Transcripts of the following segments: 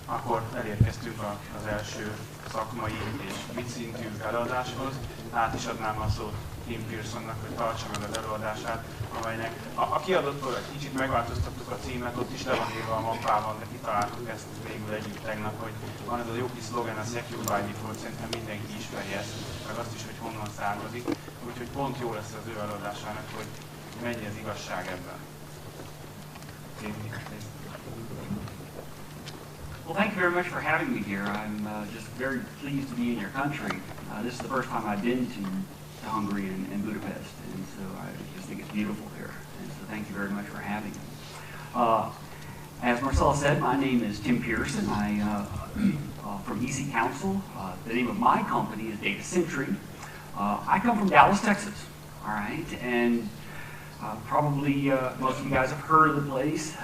Akkor elérkeztünk az első szakmai és vicszintű előadáshoz. Át is adnám a szót Piersonnak, hogy tartsa meg az előadását, amelynek a kiadottól egy kicsit megváltoztattuk a címet, ott is le van írva a mappában, de kitaláltuk ezt végül együtt tegnap, hogy van ez a jó kis szlogen, a Secure by Default, szerintem mindenki ismeri ezt, meg azt is, hogy honnan származik. Úgyhogy pont jó lesz az ő előadásának, hogy mennyi az igazság ebben. Well, thank you very much for having me here. I'm just very pleased to be in your country. This is the first time I've been to Hungary and Budapest, and so I just think it's beautiful here. And so thank you very much for having me. As Marcella said, my name is Tim Pierson. I'm from EC Council. The name of my company is Data Century. I come from Dallas, Texas. All right, and probably most of you guys have heard of the place.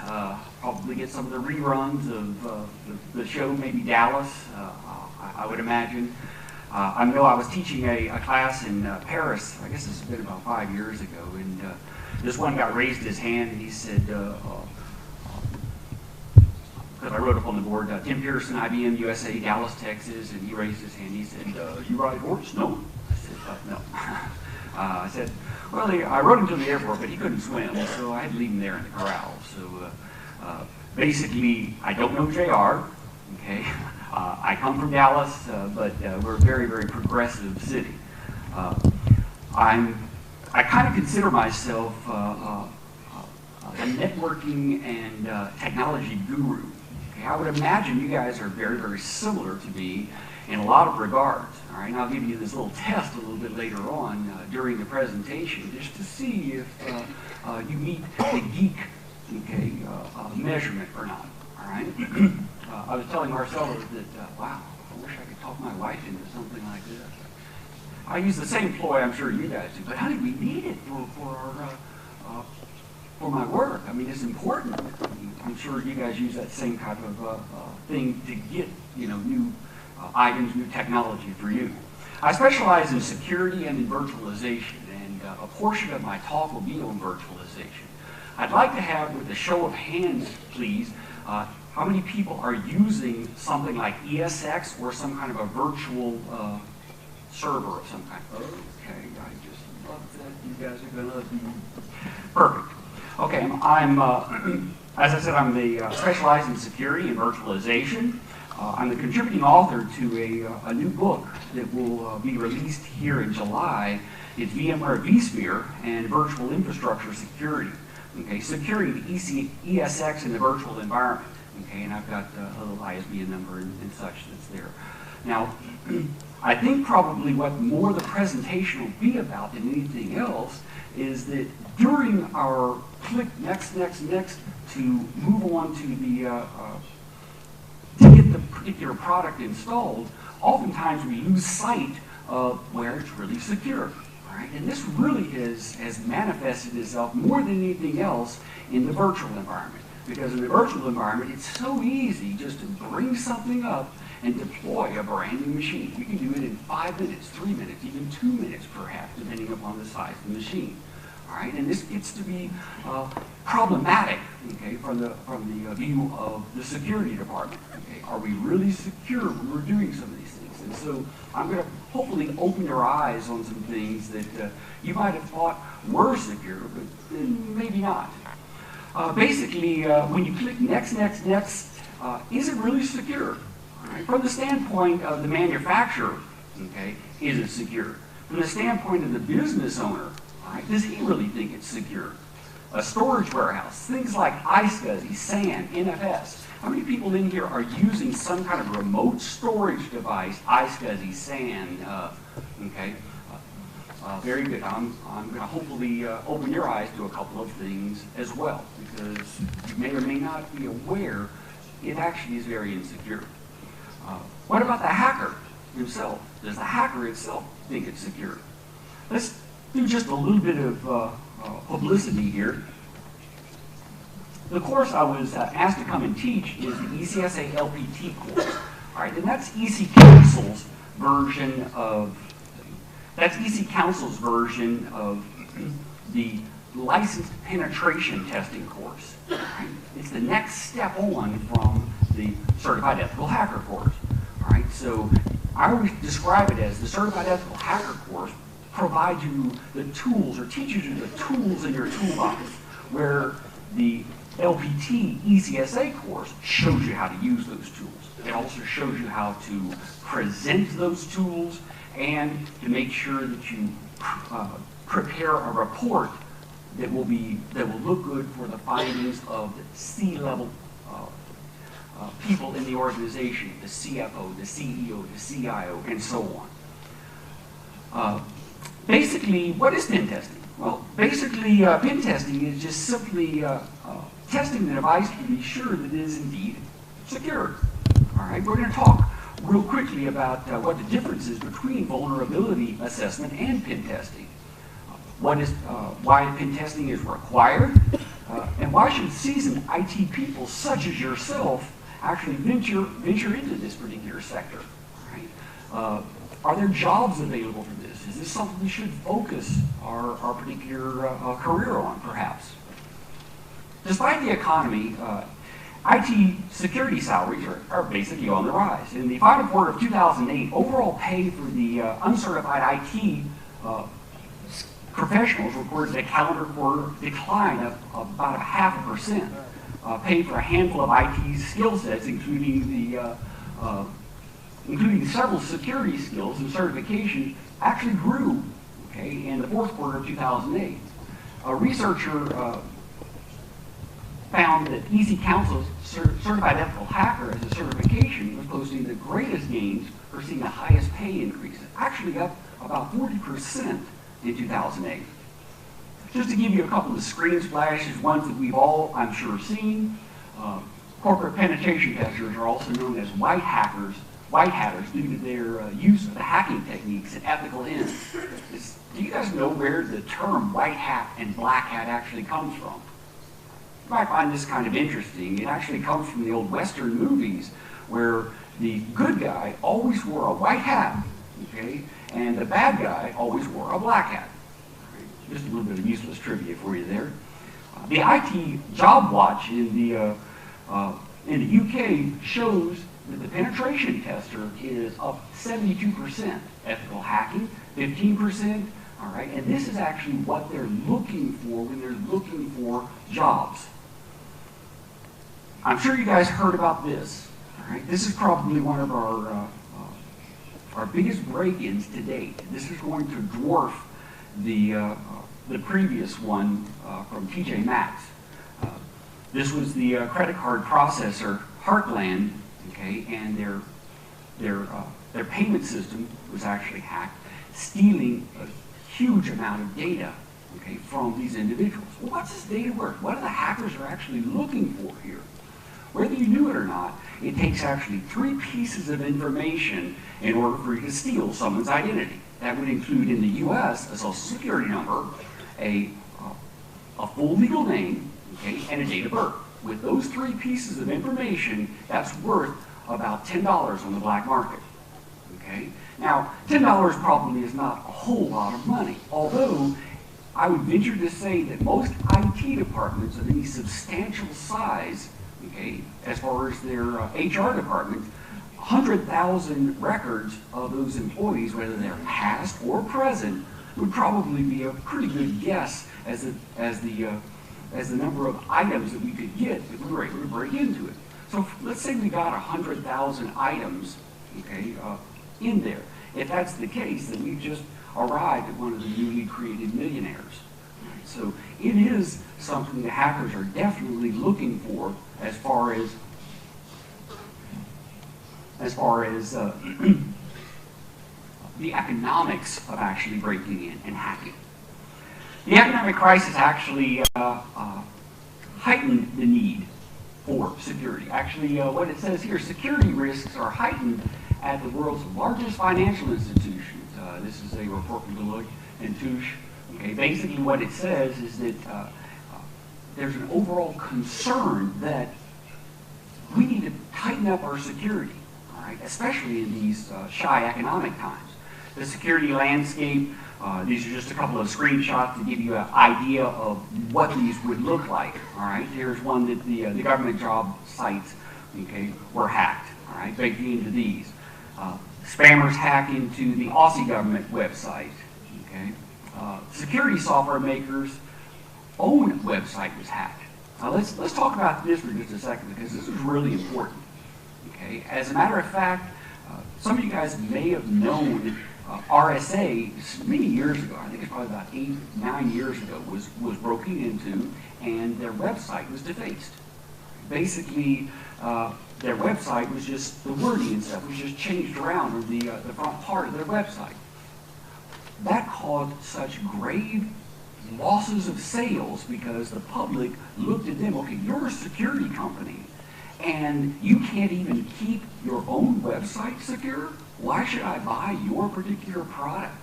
Probably get some of the reruns of the show, maybe Dallas, I would imagine. I know I was teaching a class in Paris, I guess it's been about 5 years ago, and this one guy raised his hand and he said, because I wrote up on the board, Tim Pierson, IBM USA, Dallas, Texas, and he raised his hand. He said, you ride horse? No. I said, no. I said, well, I rode him to the airport, but he couldn't swim, so I had to leave him there in the corral. So basically, I don't know JR, okay? I come from Dallas, but we're a very, very progressive city. I kind of consider myself a networking and technology guru. Okay? I would imagine you guys are very, very similar to me in a lot of regards. All right, and I'll give you this little test a little bit later on during the presentation, just to see if you meet the geek, okay, measurement or not. All right. I was telling Marcella that wow, I wish I could talk my wife into something like this. I use the same ploy, I'm sure you guys do, but honey, we need it for my work. I mean, it's important. I'm sure you guys use that same type of thing to get, you know, new items, new technology for you. I specialize in security and in virtualization, and a portion of my talk will be on virtualization. I'd like to have, with a show of hands, please, how many people are using something like ESX or some kind of a virtual server of some kind? Okay, I just love that. You guys are going to be perfect. Okay, as I said, I'm specialized in security and virtualization. I'm the contributing author to a new book that will be released here in July. It's VMware vSphere and Virtual Infrastructure Security. Okay, securing the ESX in the virtual environment. Okay, and I've got a little ISBN number and such that's there. Now, I think probably what more the presentation will be about than anything else is that during our click next to move on to the to get the particular product installed, oftentimes we lose sight of where it's really secure. Right? And this really has manifested itself more than anything else in the virtual environment. Because in the virtual environment, it's so easy just to bring something up and deploy a brand new machine. You can do it in 5 minutes, 3 minutes, even 2 minutes perhaps, depending upon the size of the machine. All right, and this gets to be problematic, okay, from the view of the security department. Okay, are we really secure when we're doing some of these things? And so I'm going to hopefully open your eyes on some things that you might have thought were secure, but maybe not. Basically, when you click next, is it really secure? All right, from the standpoint of the manufacturer, okay, is it secure? From the standpoint of the business owner, right, does he really think it's secure? A storage warehouse, things like iSCSI, SAN, NFS. How many people in here are using some kind of remote storage device, iSCSI, SAN, okay? Very good. I'm going to hopefully open your eyes to a couple of things as well, because you may or may not be aware it actually is very insecure. What about the hacker himself? Does the hacker itself think it's secure? Let's do just a little bit of publicity here. The course I was asked to come and teach is the ECSA LPT course. All right, and that's EC Council's version of the licensed penetration testing course. Right? It's the next step on from the Certified Ethical Hacker course. All right, so I always describe it as the Certified Ethical Hacker course provides you the tools or teaches you the tools in your toolbox, where the LPT ECSA course shows you how to use those tools. It also shows you how to present those tools and to make sure that you prepare a report that will look good for the findings of the C-level people in the organization, the CFO, the CEO, the CIO, and so on. Basically, what is pen testing? Well, basically, pen testing is just simply testing the device to be sure that it is indeed secure. All right, we're going to talk real quickly about what the difference is between vulnerability assessment and pen testing. Why pen testing is required, and why should seasoned IT people such as yourself actually venture into this particular sector. Right? Are there jobs available for this? Is this something we should focus our particular career on, perhaps? Despite the economy, IT security salaries are basically on the rise. In the final quarter of 2008, overall pay for the uncertified IT professionals recorded a calendar quarter decline of about 0.5%. Pay for a handful of IT skill sets, including several security skills and certifications, actually grew. Okay, in the fourth quarter of 2008, a researcher found that Easy Counsel's Certified Ethical Hacker as a certification was posting the greatest gains for seeing the highest pay increases, actually up about 40% in 2008. Just to give you a couple of screen splashes, ones that we've all, I'm sure, seen. Corporate penetration testers are also known as white hatters due to their use of the hacking techniques and ethical ends. Do you guys know where the term white hat and black hat actually comes from? You might find this kind of interesting. It actually comes from the old Western movies where the good guy always wore a white hat, okay, and the bad guy always wore a black hat. Just a little bit of useless trivia for you there. The IT Job Watch in the UK shows that the penetration tester is up 72%. Ethical hacking, 15%. All right, and this is actually what they're looking for when they're looking for jobs. I'm sure you guys heard about this. All right, this is probably one of our biggest break-ins to date. This is going to dwarf the previous one from TJ Maxx. This was the credit card processor Heartland, okay, and their payment system was actually hacked, stealing a huge amount of data, okay, from these individuals. Well, what's this data worth? What are the hackers are actually looking for here? Whether you knew it or not, it takes actually 3 pieces of information in order for you to steal someone's identity. That would include, in the U.S., a social security number, a full legal name, okay, and a date of birth. With those 3 pieces of information, that's worth about $10 on the black market. Okay? Now, $10 probably is not a whole lot of money, although I would venture to say that most IT departments of any substantial size, okay, as far as their HR department, 100,000 records of those employees, whether they're past or present, would probably be a pretty good guess as the number of items that we could get if we were able to break into it. So let's say we got 100,000 items, okay, in there. If that's the case, then we've just arrived at one of the newly created millionaires. Right? So it is something the hackers are definitely looking for as far as the economics of actually breaking in and hacking. The economic crisis actually heightened the need for security. Actually, what it says here, security risks are heightened at the world's largest financial institutions. This is a report from Deloitte and Touche. Okay, basically what it says is that there's an overall concern that we need to tighten up our security, all right, especially in these shy economic times. The security landscape, these are just a couple of screenshots to give you an idea of what these would look like. All right, here's one that the government job sites okay, were hacked, all right, baked into these. Spammers hack into the Aussie government website, okay. Security software makers' own website was hacked. Now let's talk about this for just a second, because this is really important, okay. As a matter of fact, some of you guys may have known RSA many years ago. I think it's probably about 8, 9 years ago, was broken into, and their website was defaced. Basically, their website was just, the wording and stuff was just changed around on the front part of their website. That caused such grave losses of sales because the public looked at them, okay, you're a security company, and you can't even keep your own website secure? Why should I buy your particular product?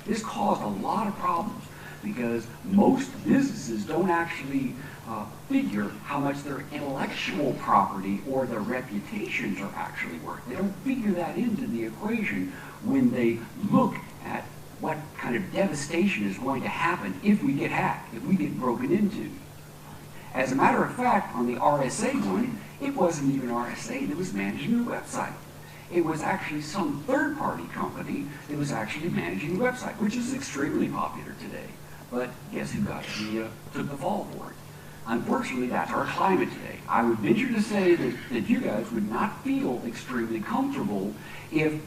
This caused a lot of problems because most businesses don't actually figure how much their intellectual property or their reputations are actually worth. They don't figure that into the equation when they look at what kind of devastation is going to happen if we get hacked, if we get broken into. As a matter of fact, on the RSA one, it wasn't even RSA that was managing the website. It was actually some third-party company that was actually managing the website, which is extremely popular today. But guess who took the fall for it? Unfortunately, that's our climate today. I would venture to say that you guys would not feel extremely comfortable if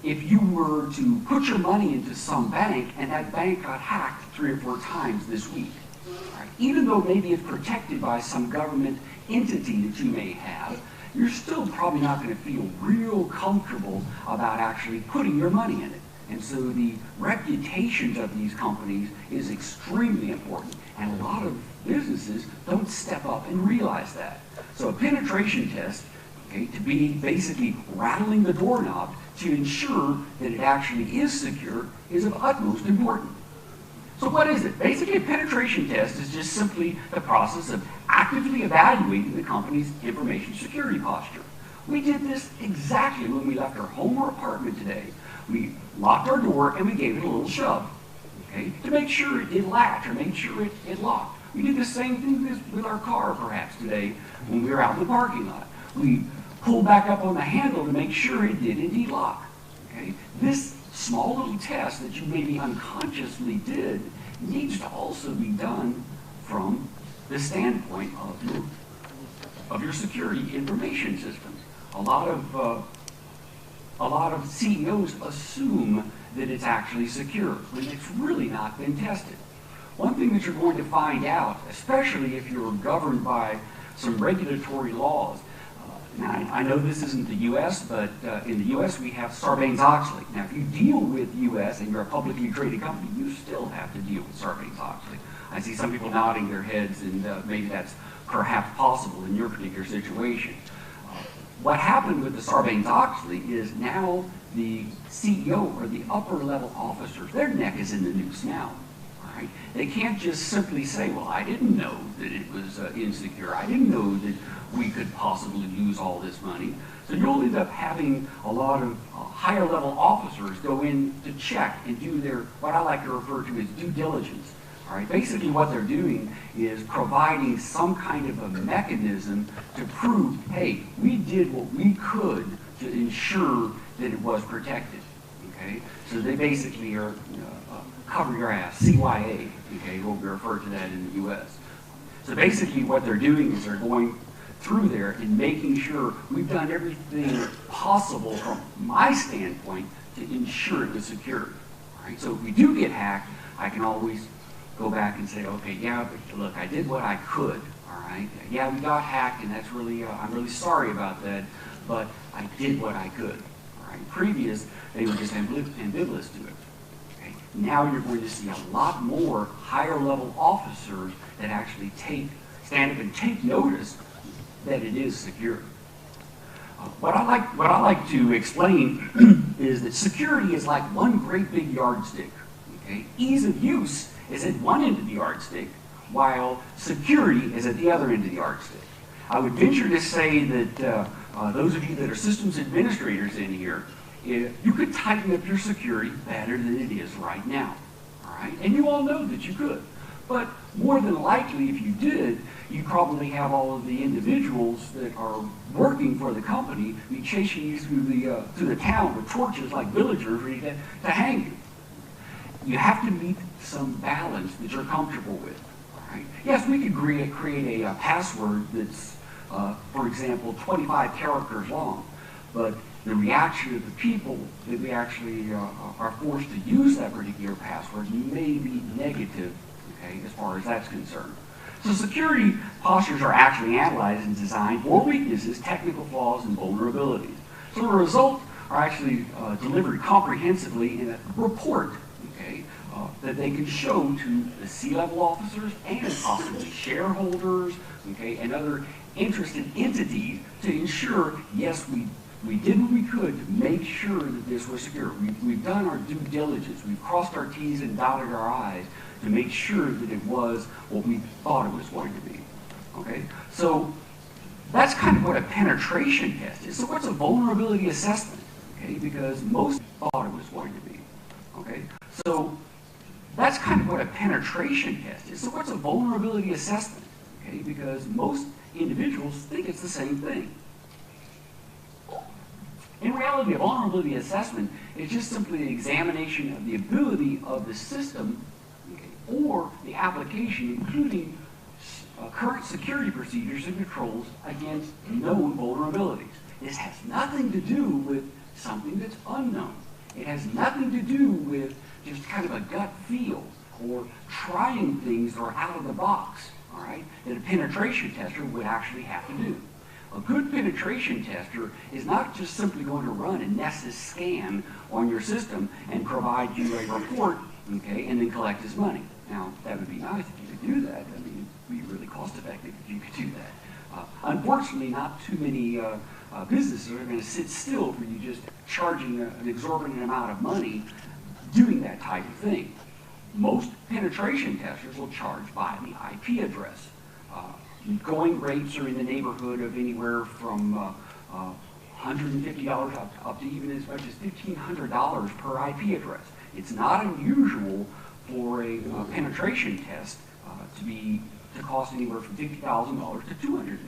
you were to put your money into some bank and that bank got hacked 3 or 4 times this week. Right? Even though maybe it's protected by some government entity that you may have, you're still probably not going to feel real comfortable about actually putting your money in it. And so the reputations of these companies is extremely important. And a lot of businesses don't step up and realize that. So a penetration test, okay, to be basically rattling the doorknob to ensure that it actually is secure is of utmost importance. So what is it? Basically, a penetration test is just simply the process of actively evaluating the company's information security posture. We did this exactly when we left our home or apartment today. We locked our door and we gave it a little shove, okay, to make sure it did latch or make sure it locked. We did the same thing with our car perhaps today when we were out in the parking lot. We pulled back up on the handle to make sure it did indeed lock. Okay? This small little test that you maybe unconsciously did needs to also be done from the standpoint of your security information systems. A lot of CEOs assume that it's actually secure, when it's really not been tested. One thing that you're going to find out, especially if you're governed by some regulatory laws, now, I know this isn't the U.S., but in the U.S. we have Sarbanes-Oxley. Now, if you deal with U.S. and you're a publicly traded company, you still have to deal with Sarbanes-Oxley. I see some people nodding their heads, and maybe that's perhaps possible in your particular situation. What happened with the Sarbanes-Oxley is now the CEO or the upper-level officers, their neck is in the noose now. Right? They can't just simply say, well, I didn't know that it was insecure. I didn't know that we could possibly lose all this money. So you'll end up having a lot of higher level officers go in to check and do their, what I like to refer to as due diligence. All right? Basically what they're doing is providing some kind of a mechanism to prove, hey, we did what we could to ensure that it was protected. Okay? So they basically are cover your ass, CYA, okay, what we refer to that in the U.S. So basically what they're doing is they're going through there and making sure we've done everything possible from my standpoint to ensure it was secure. All right? So if we do get hacked, I can always go back and say, okay, yeah, but look, I did what I could. All right? Yeah, we got hacked, and that's really, I'm really sorry about that, but I did what I could. All right? Previous, they were just ambivalent to it. Now you're going to see a lot more higher level officers that actually stand up and take notice that it is secure. What I like to explain is that security is like one great big yardstick. Okay? Ease of use is at one end of the yardstick, while security is at the other end of the yardstick. I would venture to say that those of you that are systems administrators in here, you could tighten up your security better than it is right now, all right? And you all know that you could. But more than likely, if you did, you probably have all of the individuals that are working for the company be chasing you through the town with torches like villagers ready to hang you. You have to meet some balance that you're comfortable with. Right? Yes, we could create a password that's, for example, 25 characters long, but the reaction of the people that we actually are forced to use that particular password may be negative, okay, as far as that's concerned. So security postures are actually analyzed and designed for weaknesses, technical flaws, and vulnerabilities. So the results are actually delivered comprehensively in a report, okay, that they can show to the C-level officers and possibly shareholders, okay, and other interested entities to ensure, yes, we did what we could to make sure that this was secure. We've done our due diligence. We've crossed our T's and dotted our I's to make sure that it was what we thought it was going to be. Okay? So that's kind of what a penetration test is. So what's a vulnerability assessment? Okay? Because most thought it was going to be. Okay? So that's kind of what a penetration test is. So what's a vulnerability assessment? Okay? Because most individuals think it's the same thing. In reality, a vulnerability assessment is just simply an examination of the ability of the system, okay, or the application, including current security procedures and controls against known vulnerabilities. This has nothing to do with something that's unknown. It has nothing to do with just kind of a gut feel or trying things that are out of the box, all right, that a penetration tester would actually have to do. A good penetration tester is not just simply going to run a Nessus scan on your system and provide you a report, okay, and then collect his money. Now, that would be nice if you could do that. I mean, it would be really cost effective if you could do that. Unfortunately, not too many businesses are going to sit still for you just charging an exorbitant amount of money doing that type of thing. Most penetration testers will charge by the IP address. Going rates are in the neighborhood of anywhere from $150 up to even as much as $1,500 per IP address. It's not unusual for a penetration test to cost anywhere from $50,000 to $250,000,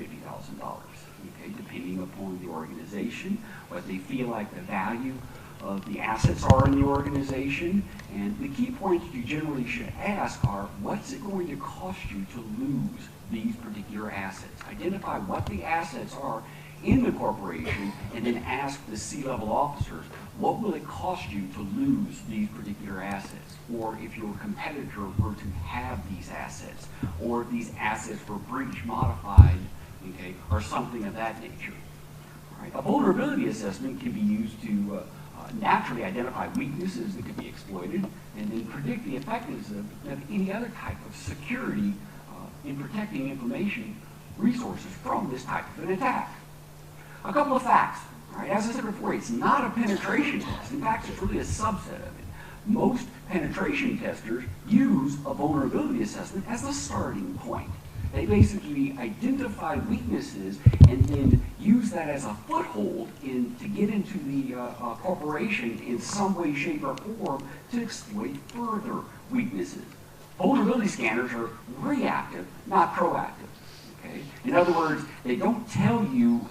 okay, depending upon the organization, what they feel like the value of the assets are in the organization. And the key points you generally should ask are, what's it going to cost you to lose these particular assets? Identify what the assets are in the corporation and then ask the C-level officers, what will it cost you to lose these particular assets? Or if your competitor were to have these assets, or if these assets were breach modified, okay, or something of that nature. All right. A vulnerability assessment can be used to naturally identify weaknesses that could be exploited and then predict the effectiveness of any other type of security in protecting information resources from this type of an attack. A couple of facts. All right, as I said before, it's not a penetration test. In fact, it's really a subset of it. Most penetration testers use a vulnerability assessment as the starting point. They basically identify weaknesses and then use that as a foothold to get into the corporation in some way, shape, or form to exploit further weaknesses. Vulnerability scanners are reactive, not proactive. Okay? In other words, they don't tell you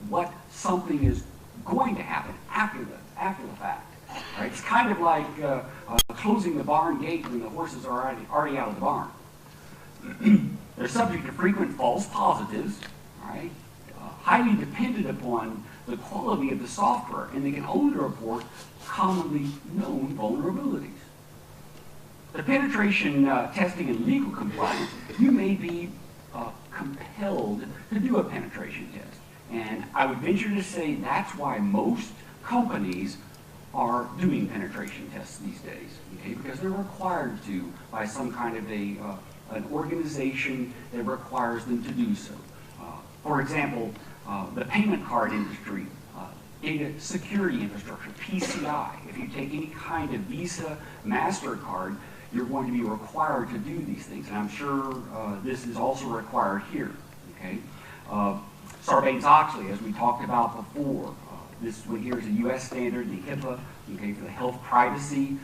what something is going to happen after the fact. Right? It's kind of like closing the barn gate when the horses are already out of the barn. They're subject to frequent false positives, right? Highly dependent upon the quality of the software, and they can only report commonly known vulnerabilities. The penetration testing and legal compliance, you may be compelled to do a penetration test. And I would venture to say that's why most companies are doing penetration tests these days, okay? Because they're required to by some kind of an organization that requires them to do so. For example, the payment card industry, data security infrastructure, PCI. If you take any kind of Visa, MasterCard, you're going to be required to do these things. And I'm sure this is also required here, okay? Sarbanes-Oxley, as we talked about before, this one here is a U.S. standard, the HIPAA, okay, for the health privacy.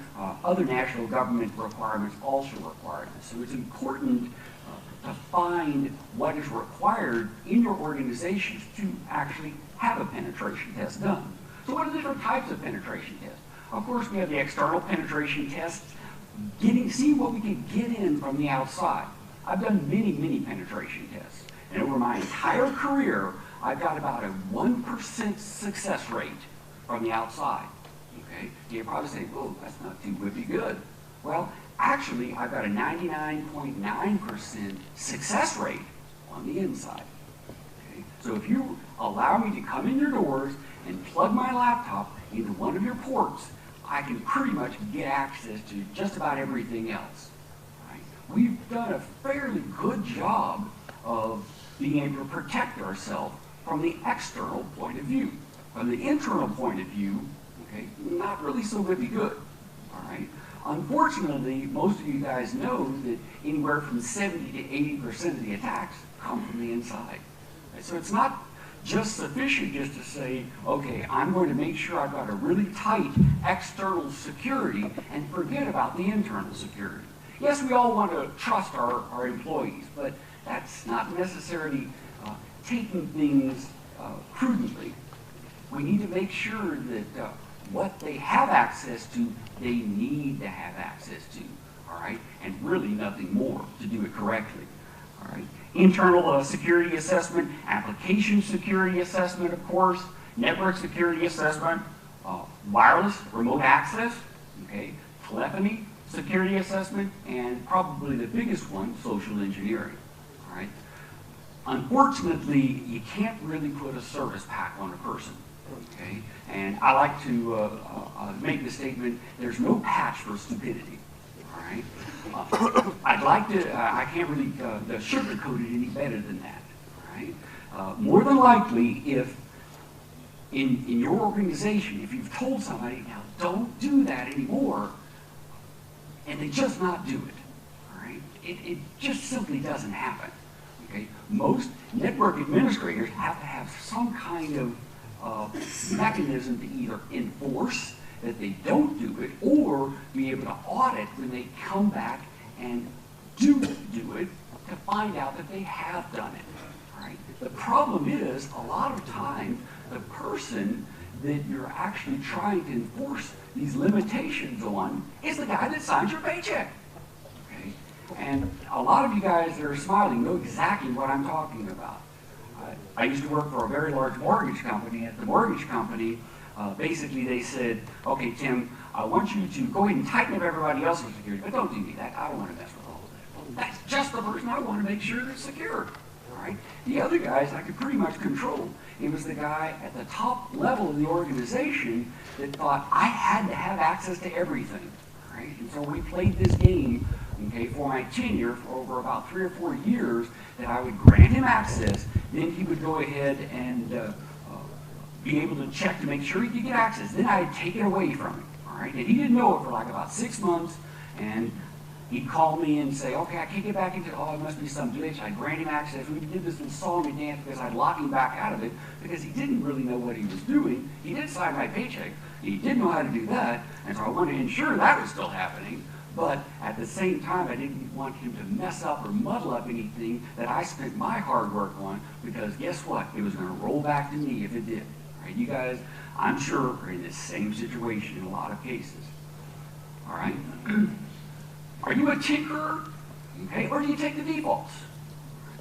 Other national government requirements also require this. So it's important find what is required in your organizations to actually have a penetration test done. So what are the different types of penetration tests? Of course, we have the external penetration tests, see what we can get in from the outside. I've done many, many penetration tests. And over my entire career, I've got about a 1% success rate from the outside. Okay? You're probably saying, "Whoa, that's not too whippy good." Well, actually, I've got a 99.9% success rate on the inside. Okay? So if you allow me to come in your doors and plug my laptop into one of your ports, I can pretty much get access to just about everything else. Right? We've done a fairly good job of being able to protect ourselves from the external point of view. From the internal point of view, okay, not really so whippy good. All right? Unfortunately, most of you guys know that anywhere from 70 to 80% of the attacks come from the inside. Right? So it's not just sufficient just to say, okay, I'm going to make sure I've got a really tight external security and forget about the internal security. Yes, we all want to trust our employees, but that's not necessarily taking things prudently. We need to make sure that what they have access to, they need to have access to, all right? And really nothing more to do it correctly, all right? Internal security assessment, application security assessment, of course, network security assessment, wireless, remote access, okay, telephony security assessment, and probably the biggest one, social engineering, all right? Unfortunately, you can't really put a service pack on a person, okay? And I like to make the statement, there's no patch for stupidity, all right? I'd like to, I can't really sugarcoat it any better than that, all right? More than likely, if in your organization, if you've told somebody, now don't do that anymore, and they just not do it, all right? It just simply doesn't happen, okay? Most network administrators have to have some kind of mechanism to either enforce that they don't do it or be able to audit when they come back and do it to find out that they have done it. Right? The problem is, a lot of times, the person that you're actually trying to enforce these limitations on is the guy that signs your paycheck. Okay? And a lot of you guys that are smiling know exactly what I'm talking about. I used to work for a very large mortgage company. At the mortgage company, basically they said, okay, Tim, I want you to go ahead and tighten up everybody else's security, but don't do me that. I don't want to mess with all of that. That's just the person I want to make sure they're secure. All right? The other guys I could pretty much control. It was the guy at the top level of the organization that thought I had to have access to everything. All right? And so we played this game, okay, for my tenure for over about 3 or 4 years, that I would grant him access, then he would go ahead and be able to check to make sure he could get access. Then I'd take it away from him, all right? And he didn't know it for like about 6 months, and he'd call me and say, okay, I can't get back into it. Oh, it must be some glitch. I'd grant him access. We did this in song and dance because I'd lock him back out of it because he didn't really know what he was doing. He did sign my paycheck. He didn't know how to do that, and so I wanted to ensure that was still happening. But at the same time, I didn't want him to mess up or muddle up anything that I spent my hard work on, because guess what? It was going to roll back to me if it did. Right? You guys, I'm sure, are in this same situation in a lot of cases. All right? Are you a tinkerer? Okay? Or do you take the defaults?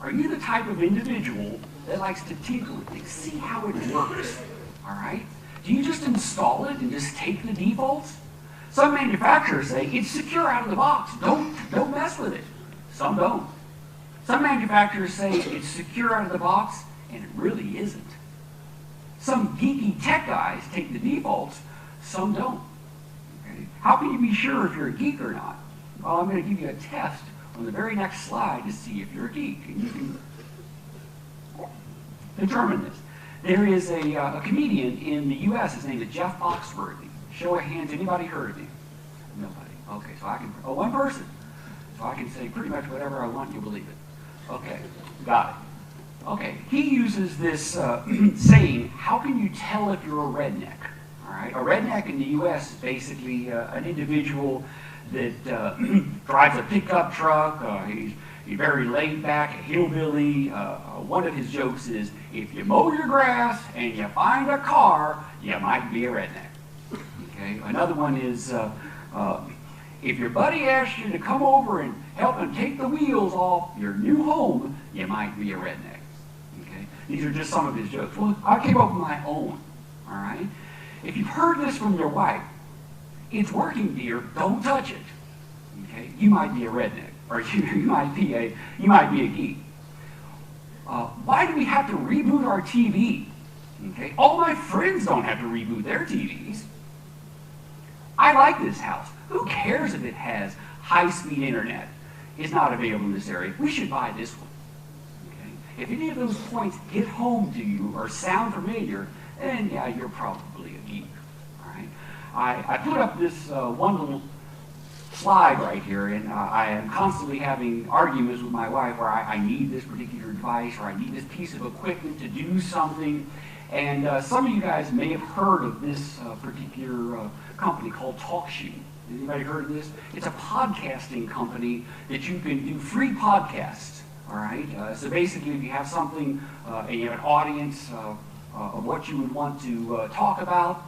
Are you the type of individual that likes to tinker with things, see how it works? All right? Do you just install it and just take the defaults? Some manufacturers say it's secure out of the box. Don't mess with it. Some don't. Some manufacturers say it's secure out of the box, and it really isn't. Some geeky tech guys take the defaults, some don't. Okay? How can you be sure if you're a geek or not? Well, I'm going to give you a test on the very next slide to see if you're a geek, and you can determine this. There is a comedian in the U.S. His name is Jeff Foxworthy. Show of hands, anybody heard of him? Nobody. Okay, so I can, one person. So I can say pretty much whatever I want, you believe it. Okay, got it. Okay, he uses this saying, how can you tell if you're a redneck? All right, a redneck in the U.S. is basically an individual that drives a pickup truck, He's very laid back, a hillbilly. One of his jokes is, if you mow your grass and you find a car, you might be a redneck. Okay. Another one is, if your buddy asks you to come over and help him take the wheels off your new home, you might be a redneck. Okay. These are just some of his jokes. Well, I came up with my own. All right. If you've heard this from your wife, it's working, dear. Don't touch it. Okay. You might be a redneck, or you might be a geek. Why do we have to reboot our TV? Okay. All my friends don't have to reboot their TVs. I like this house. Who cares if it has high-speed internet? It's not available in this area. We should buy this one. Okay. If any of those points hit home to you or sound familiar, then yeah, you're probably a geek. All right. I put up this one little slide right here, and I am constantly having arguments with my wife where I need this particular device or I need this piece of equipment to do something. And some of you guys may have heard of this particular company called TalkShoe. Anybody heard of this? It's a podcasting company that you can do free podcasts. All right. So basically, if you have something and you have an audience of what you would want to talk about,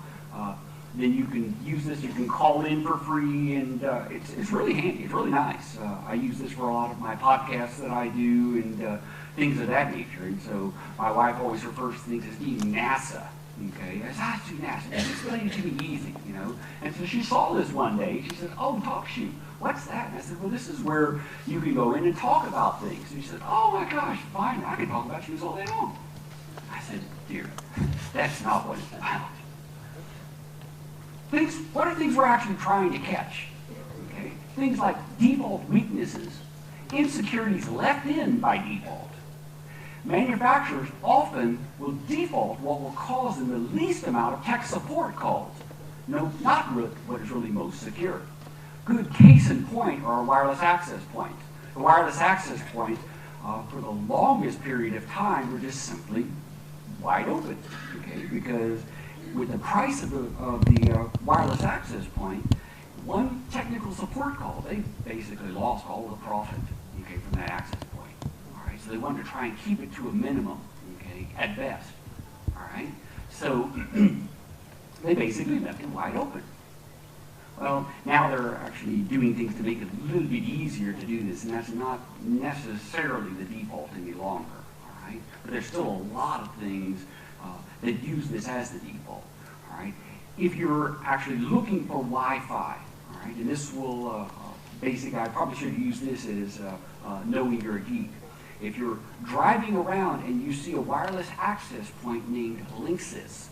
then you can use this. You can call in for free, and it's really handy. It's really nice. I use this for a lot of my podcasts that I do and things of that nature. And so my wife always refers to things as being NASA. Okay, I said, it's too NASA. Just explain it to me easy, you know. And so she saw this one day. She said, "Oh, TalkShoe, what's that?" And I said, "Well, this is where you can go in and talk about things." And she said, "Oh my gosh, fine, I can talk about shoes all day long." I said, "Dear, that's not what it's about." What are things we're actually trying to catch? Okay, things like default weaknesses, insecurities left in by default. Manufacturers often will default what will cause them the least amount of tech support calls. No, not what is really most secure. Good case in point are wireless access points. The wireless access points, for the longest period of time, were just simply wide open. Okay, because with the price of the wireless access point, one technical support call, they basically lost all the profit, okay, from that access point. All right, so they wanted to try and keep it to a minimum, okay, at best. All right, so they basically left it wide open. Well, now they're actually doing things to make it a little bit easier to do this, and that's not necessarily the default any longer. All right, but there's still a lot of things that use this as the default. All right, if you're actually looking for Wi-Fi, all right, and this will basically, I probably should use this as knowing you're a geek. If you're driving around and you see a wireless access point named Linksys,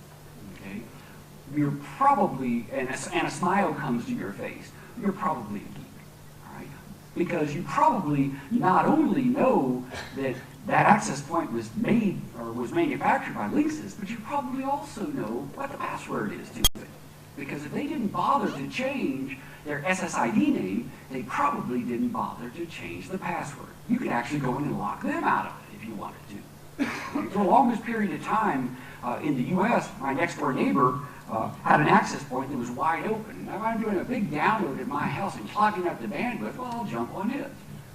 okay, you're probably, and a smile comes to your face, you're probably a geek, all right? Because you probably not only know that that access point was made or was manufactured by Linksys, but you probably also know what the password is to it. Because if they didn't bother to change their SSID name, they probably didn't bother to change the password. You could actually go in and lock them out of it if you wanted to. For the longest period of time in the US, my next door neighbor had an access point that was wide open. And if I'm doing a big download at my house and clogging up the bandwidth, well, I'll jump on his.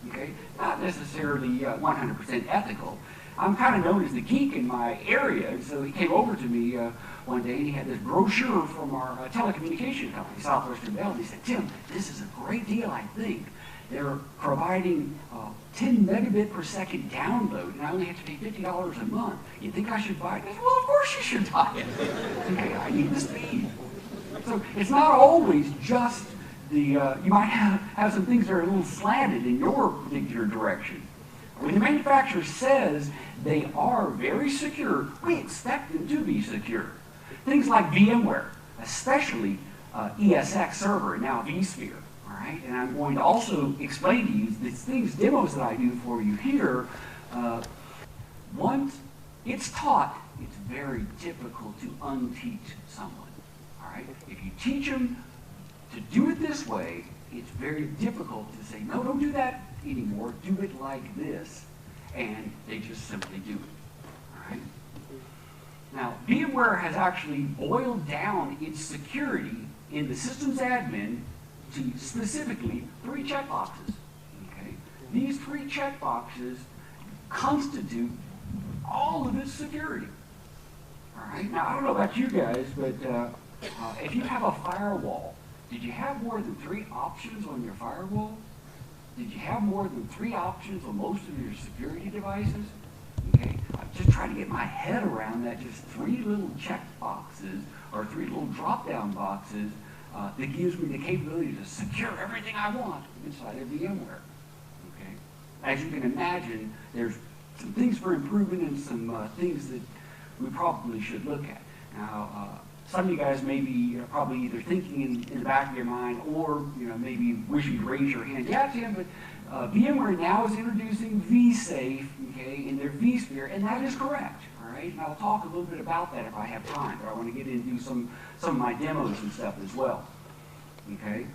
Okay? Not necessarily 100% ethical. I'm kind of known as the geek in my area, and so he came over to me one day and he had this brochure from our telecommunication company, Southwestern Bell, and he said, "Tim, this is a great deal, I think. They're providing 10 megabit per second download, and I only have to pay $50 a month. You think I should buy it?" I said, "Well, of course you should buy it." Okay, I need the speed. So it's not always just the, you might have some things that are a little slanted in your particular direction. When the manufacturer says they are very secure, we expect them to be secure. Things like VMware, especially ESX server, and now vSphere. All right, and I'm going to also explain to you these demos that I do for you here. Once it's taught, it's very difficult to unteach someone. All right, if you teach them to do it this way, it's very difficult to say, "No, don't do that anymore. Do it like this," and they just simply do it. All right. Now, VMware has actually boiled down its security in the systems admin to specifically 3 checkboxes. Okay, these three checkboxes constitute all of its security. All right. Now I don't know about you guys, but if you have a firewall, did you have more than 3 options on your firewall? Did you have more than 3 options on most of your security devices? Okay, I'm just trying to get my head around that. Just 3 little check boxes or 3 little drop-down boxes that gives me the capability to secure everything I want inside of VMware. Okay, as you can imagine, there's some things for improvement and some things that we probably should look at. Now, some of you guys may be probably either thinking in the back of your mind or maybe wishing to raise your hand. Yeah, Tim, but VMware now is introducing vSafe, okay, in their vSphere, and that is correct. All right, and I'll talk a little bit about that if I have time, but I want to get into some of my demos and stuff as well. Okay,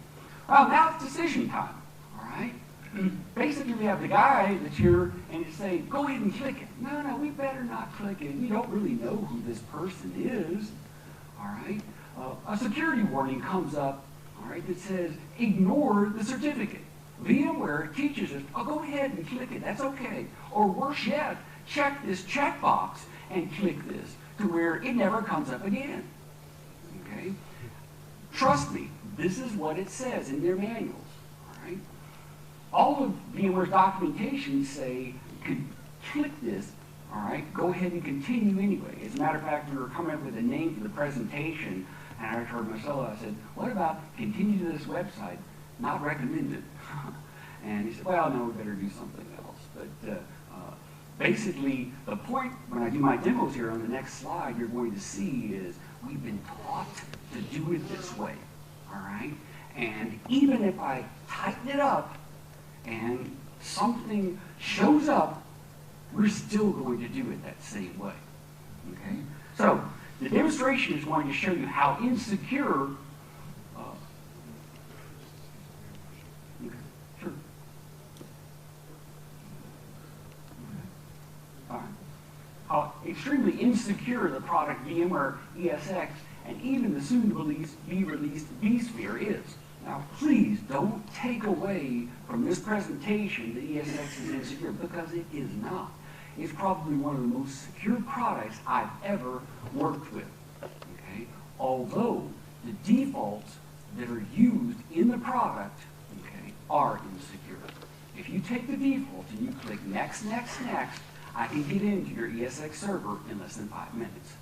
well, now it's decision time. All right, basically we have the guy that's here and it's saying, go ahead and click it. No, we better not click it. We don't really know who this person is. All right, a security warning comes up, all right, that says ignore the certificate. VMware teaches us, oh, go ahead and click it, that's okay. Or worse yet, check this checkbox and click this to where it never comes up again. Okay? Trust me, this is what it says in their manuals. All right? All of VMware's documentation say, click this. All right, go ahead and continue anyway. As a matter of fact, we were coming up with a name for the presentation, and I heard Marcelo, I said, what about continue to this website? Not recommended. And he said, well, no, we better do something else. But basically, the point when I do my demos here on the next slide, you're going to see is we've been taught to do it this way. All right? And even if I tighten it up and something shows up, we're still going to do it that same way. Okay? So, the demonstration is going to show you how insecure sure. All right. How extremely insecure the product VMware ESX and even the soon-to-be released vSphere is. Now, please don't take away from this presentation that ESX is insecure, because it is not. It's probably one of the most secure products I've ever worked with. Okay? Although the defaults that are used in the product, okay, are insecure. If you take the default and you click next, next, next, I can get into your ESX server in less than 5 minutes.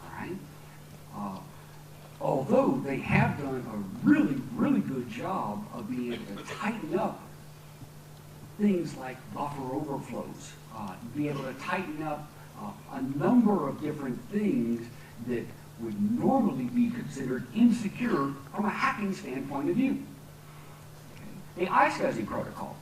All right? Although they have done a really, really good job of being able to tighten up things like buffer overflows, be able to tighten up a number of different things that would normally be considered insecure from a hacking standpoint of view. Okay. The iSCSI protocol.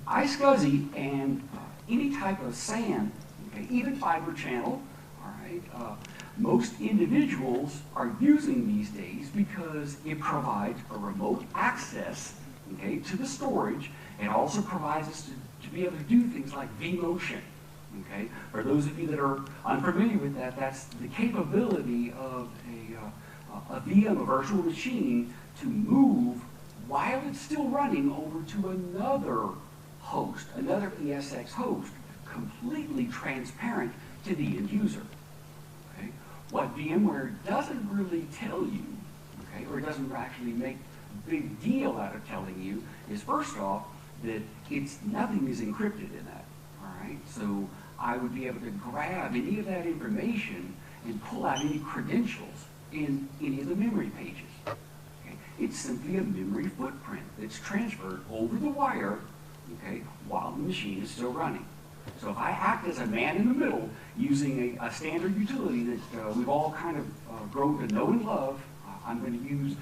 iSCSI and any type of SAN, okay, even fiber channel, all right, most individuals are using these days because it provides a remote access, okay, to the storage. It also provides us to be able to do things like vMotion. Okay? For those of you that are unfamiliar with that, that's the capability of a VM, a virtual machine, to move while it's still running over to another host, another ESX host, completely transparent to the end user. Okay? What VMware doesn't really tell you, okay, or doesn't actually make a big deal out of telling you, is first off, that nothing is encrypted in that. All right? So I would be able to grab any of that information and pull out any credentials in any of the memory pages. Okay? It's simply a memory footprint that's transferred over the wire, okay, while the machine is still running. So if I act as a man in the middle using a standard utility that we've all kind of grown to know and love, I'm going to use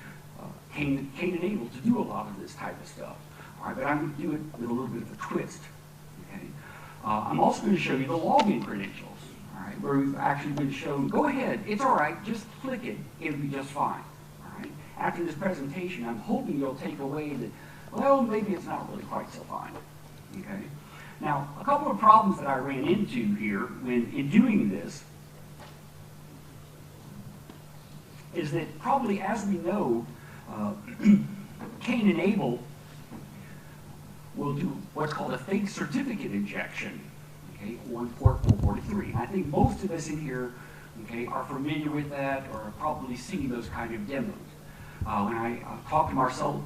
Cain and Abel to do a lot of this type of stuff. All right, but I'm going to do it with a little bit of a twist. Okay? I'm also going to show you the login credentials, all right, where we've actually been shown, go ahead, it's all right, just click it, it'll be just fine. All right? After this presentation, I'm hoping you'll take away that, well, maybe it's not really quite so fine. Okay? Now, a couple of problems that I ran into here in doing this is that probably, as we know, Cain and Abel will do what's called a fake certificate injection, okay, on port 443. I think most of us in here, okay, are familiar with that or have probably seen those kind of demos. When I talked to Marcel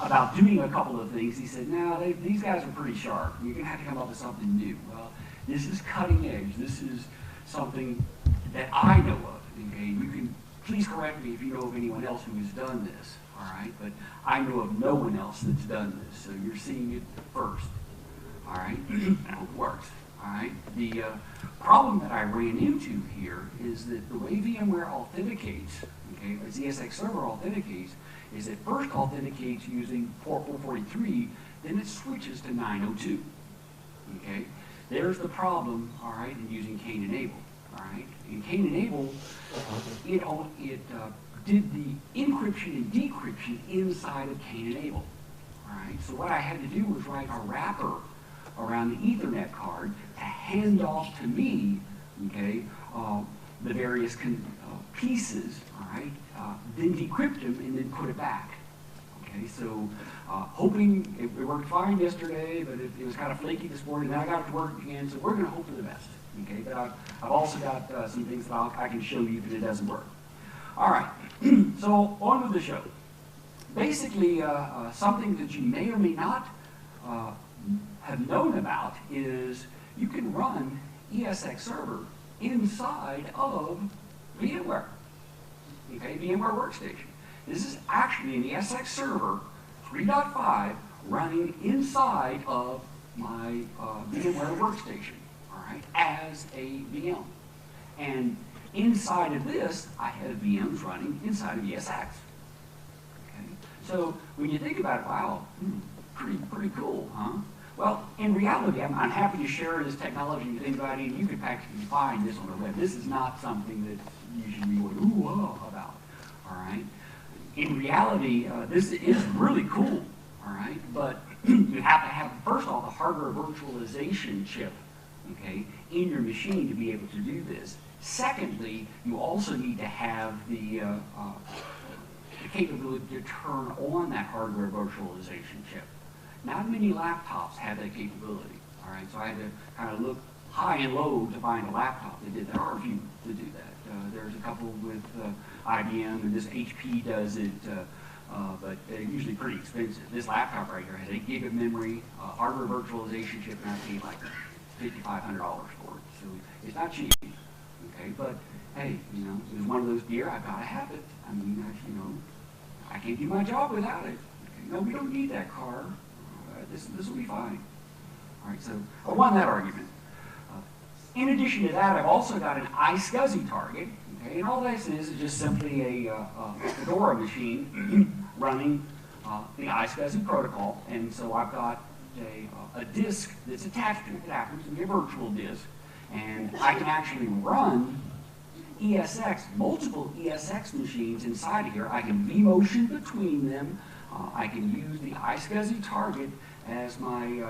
about doing a couple of things, he said, no, these guys are pretty sharp. You're going to have to come up with something new. Well, this is cutting edge. This is something that I know of. Okay? You can please correct me if you know of anyone else who has done this. All right? But I know of no one else that's done this. So you're seeing it first. All right? Now it works. All right? The problem that I ran into here is that the way VMware authenticates, okay, as the ESX server authenticates, is it first authenticates using port 443, then it switches to 902. Okay? There's the problem, all right, in using Cain enable. All right? In Cain enable, it did the encryption and decryption inside of Cain enable. All right? So what I had to do was write a wrapper around the Ethernet card to hand off to me, okay, the various pieces, all right, then decrypt them and then put it back. Okay, so hoping it worked fine yesterday, but it was kind of flaky this morning. Then I got it to work again, so we're going to hope for the best. Okay, but I've also got some things that I can show you if it doesn't work. All right, so on with the show. Basically, something that you may or may not have known about is you can run ESX server inside of VMware. Okay, VMware Workstation. This is actually an ESX server 3.5 running inside of my VMware Workstation, all right, as a VM. And inside of this, I have VMs running inside of ESX. Okay, so when you think about it, wow, pretty cool, huh? Well, in reality, I'm happy to share this technology with anybody, and you can practically find this on the web. This is not something that usually we would ooh about, all right? In reality, this is really cool, all right? But you have to have, first of all, the hardware virtualization chip, okay, in your machine to be able to do this. Secondly, you also need to have the capability to turn on that hardware virtualization chip. Not many laptops have that capability, all right? So I had to kind of look high and low to find a laptop that did that. There are a few that do that. There's a couple with IBM, and this HP does it, but they're usually pretty expensive. This laptop right here has 8 gig of memory, hardware virtualization chip, and I paid like $5,500 for it. So it's not cheap, okay? But hey, you know, it was one of those gear, I've got to have it. I mean, you know, I can't do my job without it. Okay? No, we don't need that car. This will be fine. All right, so I won that argument. In addition to that, I've also got an iSCSI target, okay, and all this is just simply a Fedora machine running the iSCSI protocol, and so I've got a disk that's attached to it. It happens to be a virtual disk, and I can actually run ESX, multiple ESX machines inside of here. I can vMotion between them. I can use the iSCSI target as my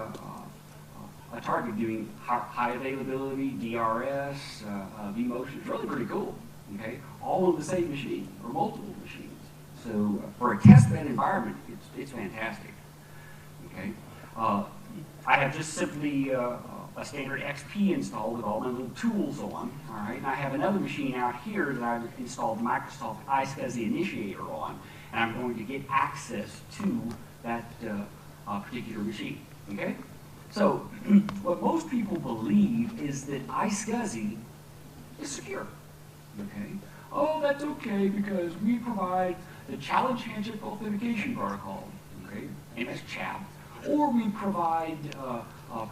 a target doing high availability, DRS, vMotion. It's really pretty cool, okay? All on the same machine, or multiple machines. So for a testbed environment, it's fantastic, okay? I have just simply a standard XP installed with all my little tools on, all right? And I have another machine out here that I've installed Microsoft iSCSI Initiator on, and I'm going to get access to that particular machine, okay? So what most people believe is that iSCSI is secure, okay? Oh, that's okay because we provide the challenge handshake authentication protocol, okay, MS-CHAP, or we provide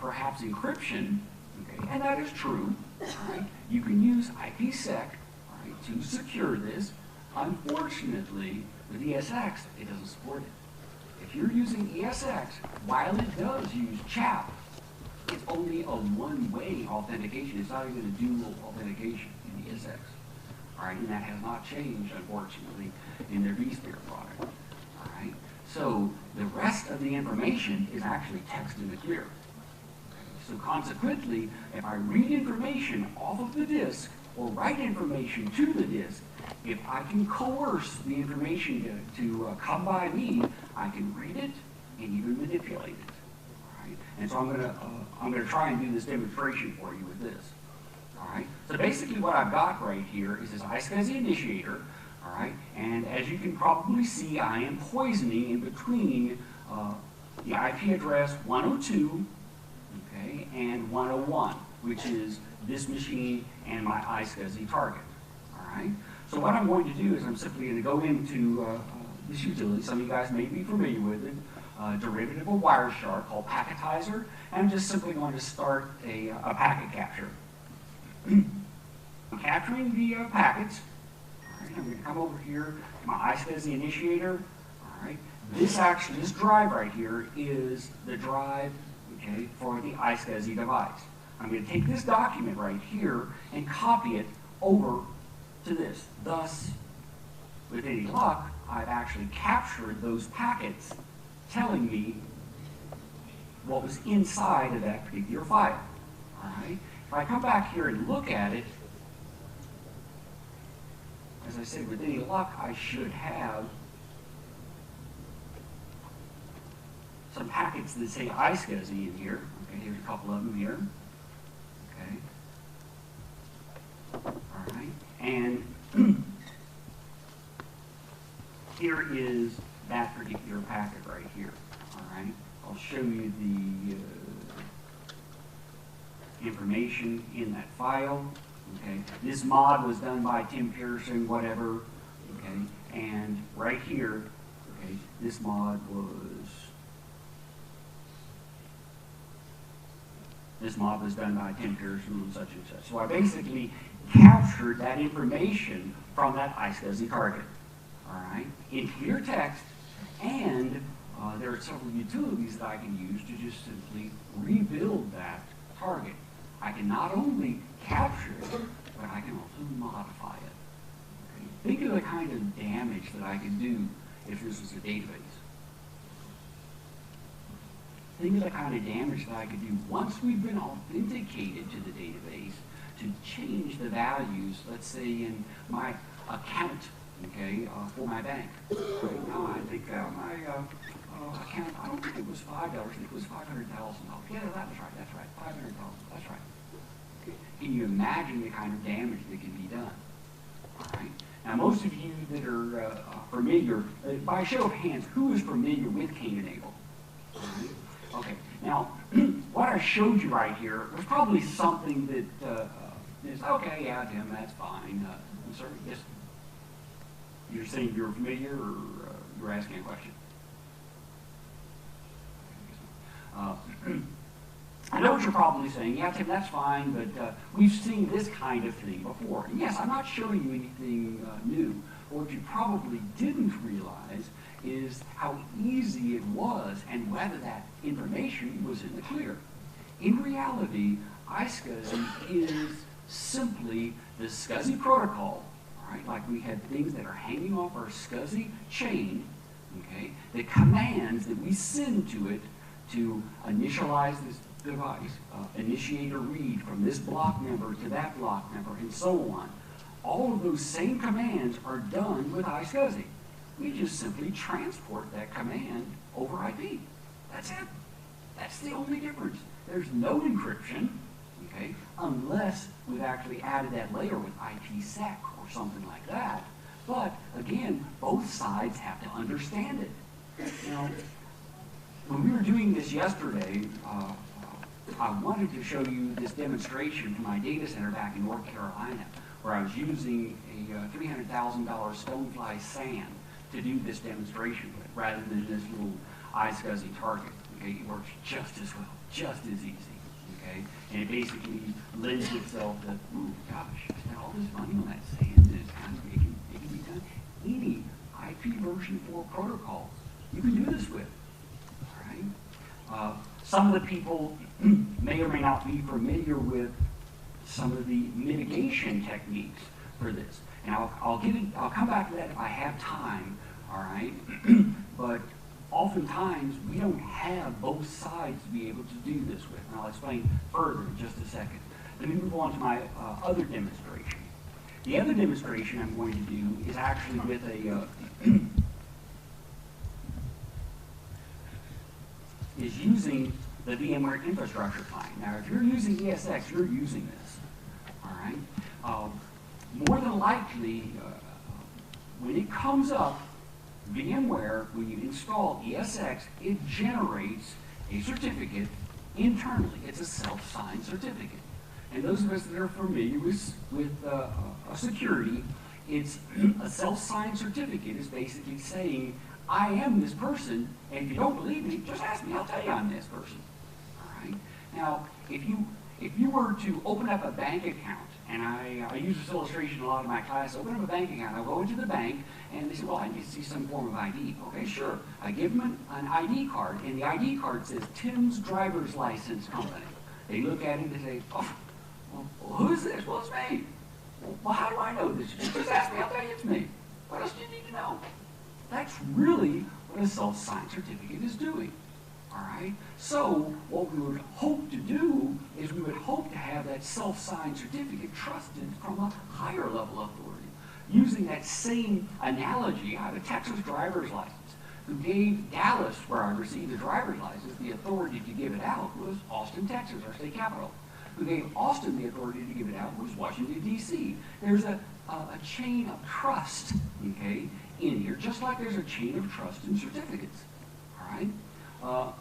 perhaps encryption, okay, and that is true, all right? You can use IPsec, all right, to secure this. Unfortunately, with ESX, it doesn't support it. If you're using ESX, while it does use CHAP, it's only a one-way authentication. It's not even a dual authentication in ESX. All right, and that has not changed, unfortunately, in their vSphere product. All right, so the rest of the information is actually text in the clear. So consequently, if I read information off of the disk or write information to the disk, if I can coerce the information to come by me, I can read it, and even manipulate it. All right? And so I'm gonna try and do this demonstration for you with this. All right? So basically what I've got right here is this iSCSI initiator. All right? And as you can probably see, I am poisoning in between the IP address 102, okay, and 101, which is this machine and my iSCSI target. All right? So what I'm going to do is I'm simply going to go into this utility. Some of you guys may be familiar with it, derivative of Wireshark called Packetizer, and I'm just simply going to start a packet capture. I'm capturing the packets. All right, I'm going to come over here to my iSCSI initiator. All right, this drive right here is the drive, okay, for the iSCSI device. I'm going to take this document right here and copy it over to this. Thus, with any luck, I've actually captured those packets telling me what was inside of that particular file. All right? If I come back here and look at it, as I said, with any luck, I should have some packets that say iSCSI in here. Okay, here's a couple of them here. Okay. All right. And here is that particular packet right here. All right. I'll show you the information in that file. Okay. This mod was done by Tim Pierson, whatever. Okay. And right here, okay, this mod was done by Tim Pierson and such and such. So I basically captured that information from that iSCSI target. All right, in clear text, and there are several utilities that I can use to just simply rebuild that target. I can not only capture it, but I can also modify it. Okay? Think of the kind of damage that I could do if this was a database. Think of the kind of damage that I could do once we've been authenticated to the database to change the values, let's say in my account, okay, for my bank. Right now I think my account, I don't think it was $5, I think it was $500,000. Yeah, that's right, $500,000, that's right. Okay. Can you imagine the kind of damage that can be done? All right. Now most of you that are familiar, by show of hands, who is familiar with Cain and Abel? All right. Okay, now, what I showed you right here was probably something that is, okay, yeah, Tim, that's fine. I'm sorry, yes, you're saying you're familiar, or you're asking a question? I know what you're probably saying. Yeah, Tim, that's fine, but we've seen this kind of thing before. And yes, I'm not showing you anything new. What you probably didn't realize is how easy it was and whether that information was in the clear. In reality, iSCSI is simply the SCSI protocol, right? Like we have things that are hanging off our SCSI chain, okay? The commands that we send to it to initialize this device, initiate a read from this block number to that block number, and so on. All of those same commands are done with iSCSI. We just simply transport that command over IP. That's it. That's the only difference. There's no encryption, okay, unless we've actually added that layer with IPsec or something like that. But again, both sides have to understand it. Now, when we were doing this yesterday, I wanted to show you this demonstration from my data center back in North Carolina, where I was using a $300,000 Stonefly SAN to do this demonstration with, rather than this little iSCSI target. Okay, it works just as well, just as easy. Okay, and it basically lends itself to, oh gosh, I spent all this money on that SAN. It's kind of, it can be done. Any IP version 4 protocol you can do this with. All right. Some of the people may or may not be familiar with some of the mitigation techniques for this. And I'll come back to that if I have time, all right? But oftentimes, we don't have both sides to be able to do this with. And I'll explain further in just a second. Let me move on to my other demonstration. The other demonstration I'm going to do is actually with a is using the VMware infrastructure client. Now, if you're using ESX, you're using this, all right? More than likely, when it comes up, VMware, when you install ESX, it generates a certificate internally. It's a self-signed certificate. And those of us that are familiar with security, it's a self-signed certificate is basically saying, I am this person, and if you don't believe me, just ask me, I'll tell you I'm this person. All right? Now, if you were to open up a bank account, and I use this illustration in a lot of my class, open up a bank account, I'll go into the bank, and they say, well, I need to see some form of ID. Okay, sure. I give them an ID card, and the ID card says Tim's Driver's License Company. They look at it and they say, oh, well, who's this? Well, it's me. Well, how do I know this? Just ask me, I'll tell you it's me. What else do you need to know? That's really what a self-signed certificate is doing. All right? So what we would hope to do is we would hope to have that self-signed certificate trusted from a higher level authority. Using that same analogy, I have a Texas driver's license who gave Dallas, where I received the driver's license, the authority to give it out was Austin, Texas, our state capital. Who gave Austin the authority to give it out was Washington, D.C. There's a chain of trust, okay, in here, just like there's a chain of trust in certificates, all right?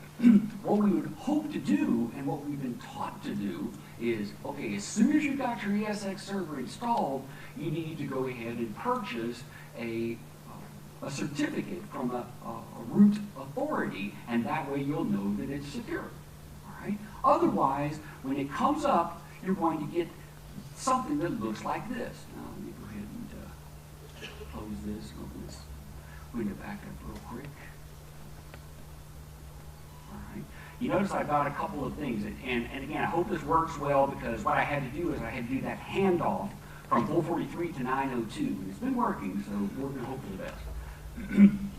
What we would hope to do, and what we've been taught to do, is, okay, as soon as you've got your ESX server installed, you need to go ahead and purchase a certificate from a root authority, and that way you'll know that it's secure. Right? Otherwise, when it comes up, you're going to get something that looks like this. Now, let me go ahead and close this and open this window back up real quick. All right. You notice I've got a couple of things, and again, I hope this works well, because what I had to do is I had to do that handoff from 443 to 902, and it's been working, so we're going to hope for the best.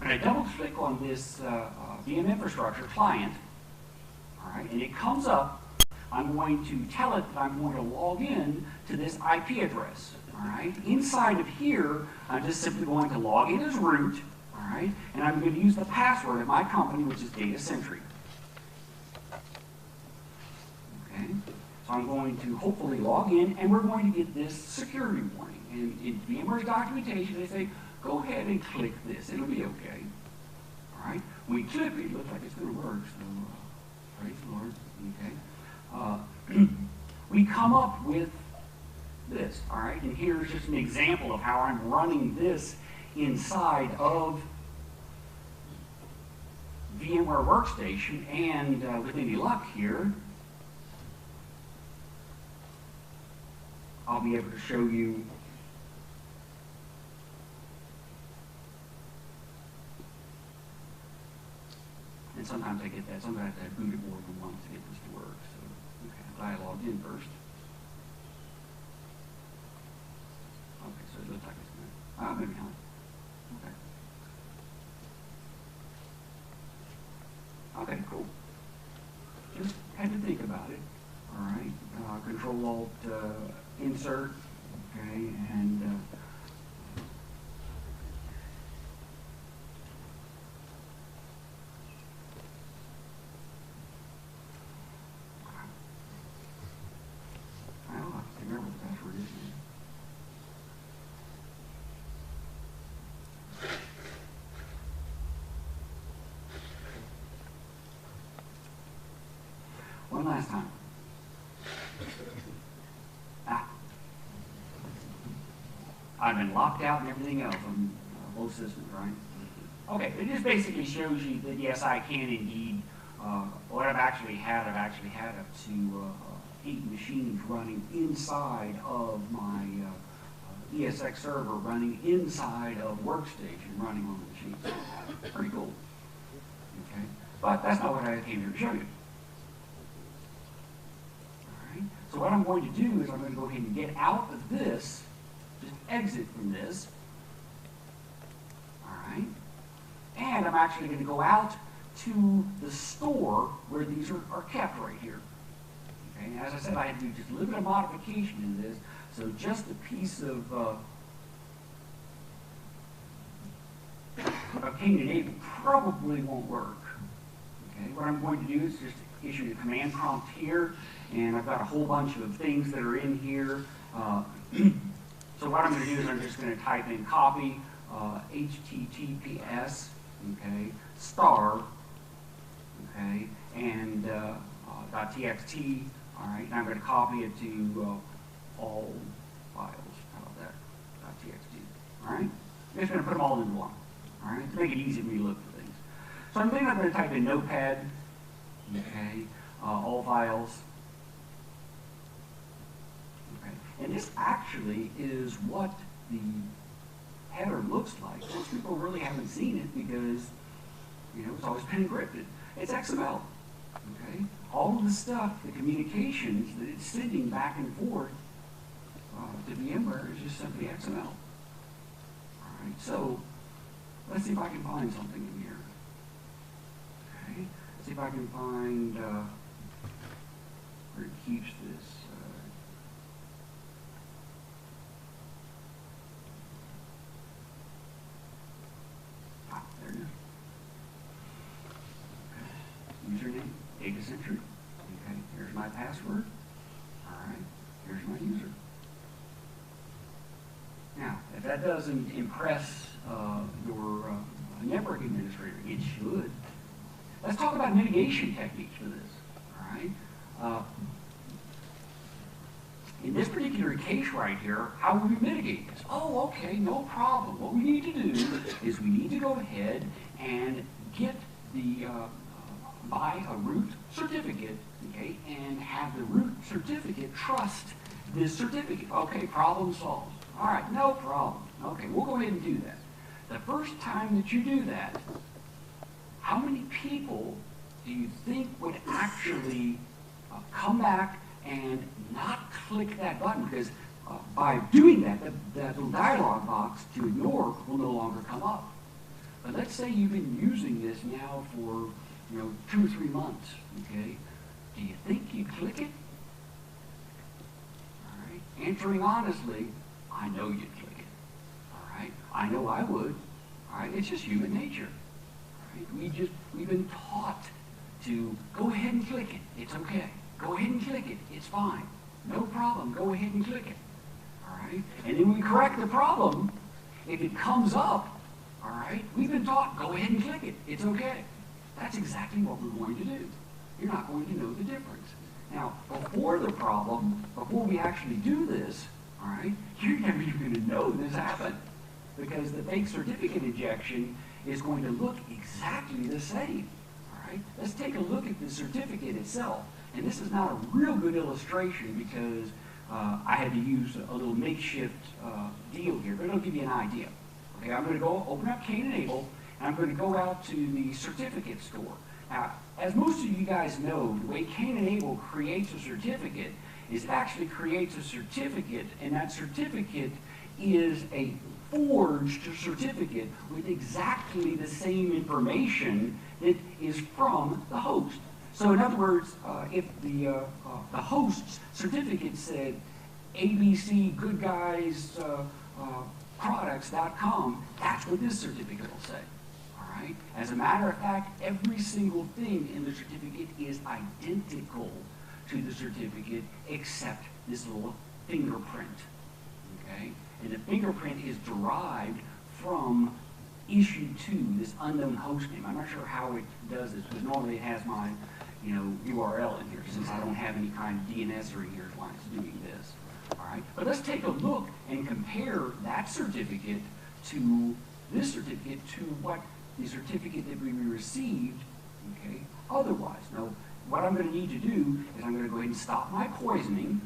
When I double-click on this VM infrastructure client, all right, and it comes up, I'm going to tell it that I'm going to log in to this IP address. All right, inside of here, I'm just simply going to log in as root. All right, and I'm going to use the password of my company, which is Data Sentry. Okay, so I'm going to hopefully log in, and we're going to get this security warning. And in VMware's documentation, they say, go ahead and click this. It'll be okay. All right, when we click it, it looks like it's going to work. So. Praise the Lord. Okay. We come up with this, all right? And here's just an example of how I'm running this inside of VMware Workstation, and with any luck here, I'll be able to show you and sometimes I get that. Sometimes I have to boot it more than once to get this to work. So, okay, I'm glad I logged in first. Okay, so it looks like it's good. Oh, maybe not. Okay. Okay, cool. Just had to think about it. All right. Control-Alt insert. Okay, and one last time. I've been locked out and everything else on both systems, right? Okay, it just basically shows you that yes, I can indeed, what I've actually had up to 8 machines running inside of my ESX server, running inside of Workstation, running on the machine. Pretty cool. Okay, but that's not what I came here to show you. So what I'm going to do is I'm going to go ahead and get out of this, just exit from this, all right? And I'm actually going to go out to the store where these are kept right here. Okay, as I said, I had to do just a little bit of modification in this, so just a piece of Cain and Abel probably won't work. Okay, what I'm going to do is just issue the command prompt here, and I've got a whole bunch of things that are in here. So what I'm going to do is I'm just going to type in copy HTTPS, okay, star, okay, and .txt. All right, and I'm going to copy it to all files. How about that? .txt. All right, I'm just going to put them all into one. All right, to make it easy for me to look for things. So I'm going to type in Notepad. Okay, all files. Okay, and this actually is what the header looks like. Most people really haven't seen it because, you know, it's always been encrypted. It's XML. Okay, all of the stuff, the communications that it's sending back and forth to VMware is just simply XML. All right, so let's see if I can find something in here. Okay, let's see if I can find where it keeps this. There it is. Okay. Username, data centric. Okay, here's my password. All right, here's my user. Now, if that doesn't impress your network administrator, it should. Let's talk about mitigation techniques for this. All right. In this particular case right here, how would we mitigate this? Oh, okay, no problem. What we need to do is we need to go ahead and get the buy a root certificate, okay, and have the root certificate trust this certificate. Okay, problem solved. All right, no problem. Okay, we'll go ahead and do that. The first time that you do that, how many people do you think would actually come back and not click that button? Because by doing that, that little dialog box to ignore will no longer come up. But let's say you've been using this now for 2 or 3 months, okay? Do you think you'd click it? All right. Answering honestly, I know you'd click it. All right. I know I would. All right. It's just human nature. All right. We've been taught to go ahead and click it. It's okay. Go ahead and click it. It's fine. No problem. Go ahead and click it. All right. And then we correct the problem. If it comes up, all right, we've been taught, go ahead and click it. It's okay. That's exactly what we're going to do. You're not going to know the difference. Now, before the problem, before we actually do this, all right, you're never even going to know this happened, because the fake certificate injection is going to look exactly the same. All right, let's take a look at the certificate itself. And this is not a real good illustration because I had to use a little makeshift deal here, but it'll give you an idea. Okay, I'm going to go open up Kane-Enable, and I'm going to go out to the certificate store. Now, as most of you guys know, the way Kane-Enable creates a certificate is it actually creates a certificate, and that certificate is a forged certificate with exactly the same information that is from the host. So in other words, if the host's certificate said ABC Good Guys Products.com, that's what this certificate will say. All right. As a matter of fact, every single thing in the certificate is identical to the certificate except this little fingerprint. Okay, and the fingerprint is derived from issue 2, this unknown host name. I'm not sure how it does this, because normally it has my URL in here. Since I don't have any kind of DNS in here, why it's doing this. All right, but let's take a look and compare that certificate to this certificate to what the certificate that we received, okay, otherwise. Now, what I'm going to need to do is I'm going to go ahead and stop my poisoning,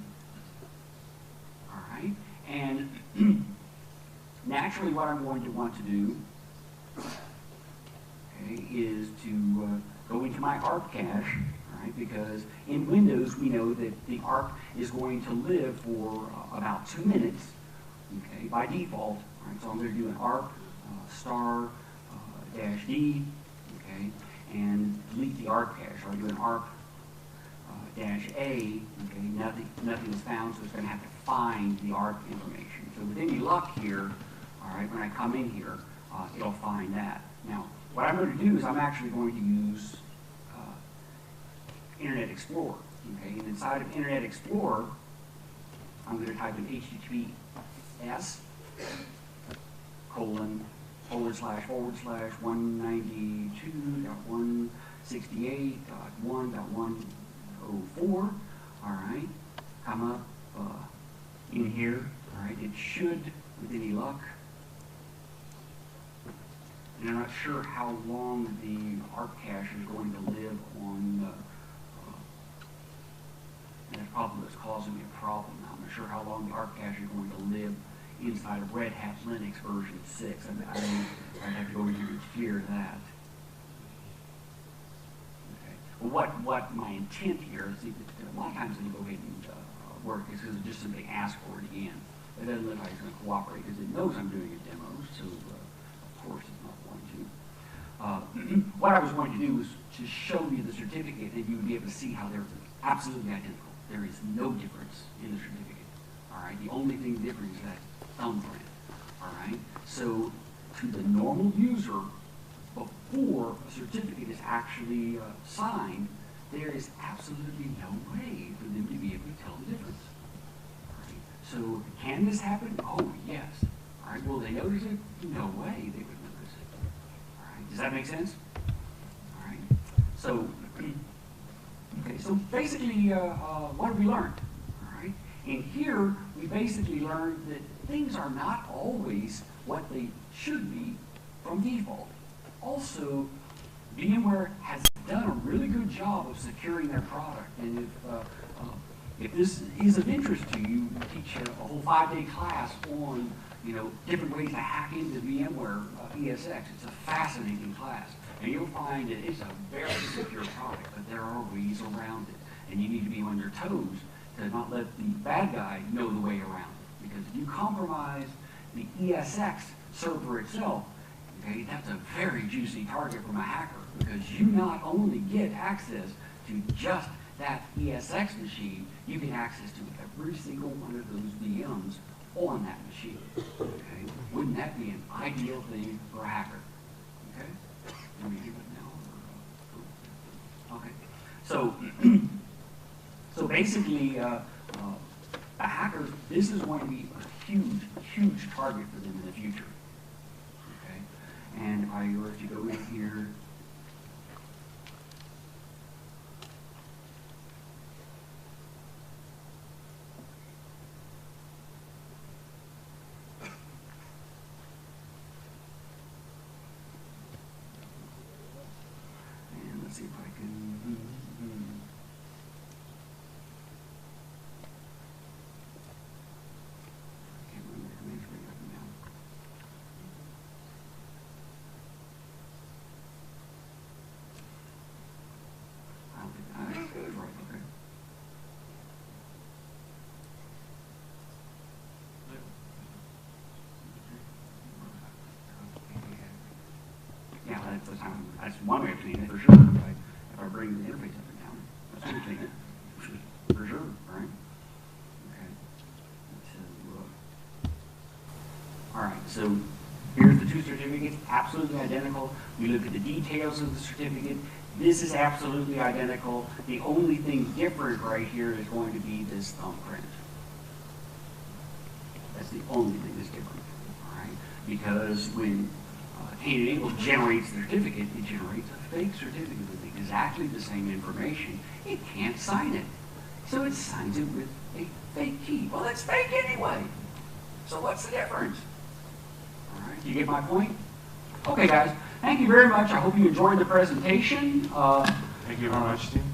all right, and naturally what I'm going to want to do, okay, is to go into my ARP cache, all right, because in Windows we know that the ARP is going to live for about 2 minutes, okay, by default. All right, so I'm going to do an ARP star -D, okay, and delete the ARP cache. I'll do an ARP -A, okay, nothing is found, so it's going to have to find the ARP information. So with any luck here, all right, when I come in here, it'll find that. Now, what I'm going to do is I'm actually going to use Internet Explorer. Okay, and inside of Internet Explorer, I'm going to type in HTTPS colon / 192.168.1.104. All right, come up in here. All right, it should, with any luck. And I'm not sure how long the ARP cache is going to live on. And that's probably what's causing me a problem. I'm not sure how long the ARP cache is going to live inside of Red Hat Linux version 6. I'd have to go over here to clear that. Okay. Well, what my intent here is, a lot of times when you go ahead and work is because it just simply asks for it again. It doesn't look like it's going to cooperate because it knows I'm doing a demo, so of course it's not going to. What I was going to do was to show you the certificate, and you would be able to see how they're absolutely identical. There is no difference in the certificate. All right, the only thing different is that thumbprint. All right, so to the normal user, before a certificate is actually signed, there is absolutely no way for them to be able to tell the difference. All right, so can this happen? Oh yes. All right, will they notice it? No way they would notice it. All right, does that make sense? All right, so. Okay, so basically, what have we learned? All right, and here we basically learned that things are not always what they should be from default. Also, VMware has done a really good job of securing their product, and if this is of interest to you, we teach a whole 5-day class on different ways to hack into VMware ESX. It's a fascinating class. And you'll find that it's a very secure product, but there are ways around it. And you need to be on your toes to not let the bad guy know the way around it. Because if you compromise the ESX server itself, okay, that's a very juicy target from a hacker, because you not only get access to just that ESX machine, you get access to every single one of those VMs on that machine. Okay? Wouldn't that be an ideal thing for a hacker? Okay? Let me do it now. Okay. So basically, a hacker, this is going to be a huge target for them in the future. Okay. And if I were to go in here. Let's see if I can. I can't remember the commands right up now. I don't think that was right. Okay. Yeah, that's one way of seeing it for sure. If I bring the interface up and down, that's one way of seeing it for sure, right? Okay. All right. So here's the two certificates, absolutely identical. We look at the details of the certificate. This is absolutely identical. The only thing different right here is going to be this thumbprint. That's the only thing that's different. All right. Because when Enable generates the certificate, it generates a fake certificate with exactly the same information. It can't sign it. So it signs it with a fake key. Well, it's fake anyway. So what's the difference? All right, you get my point? Okay, guys, thank you very much. I hope you enjoyed the presentation. Thank you very much, Steve.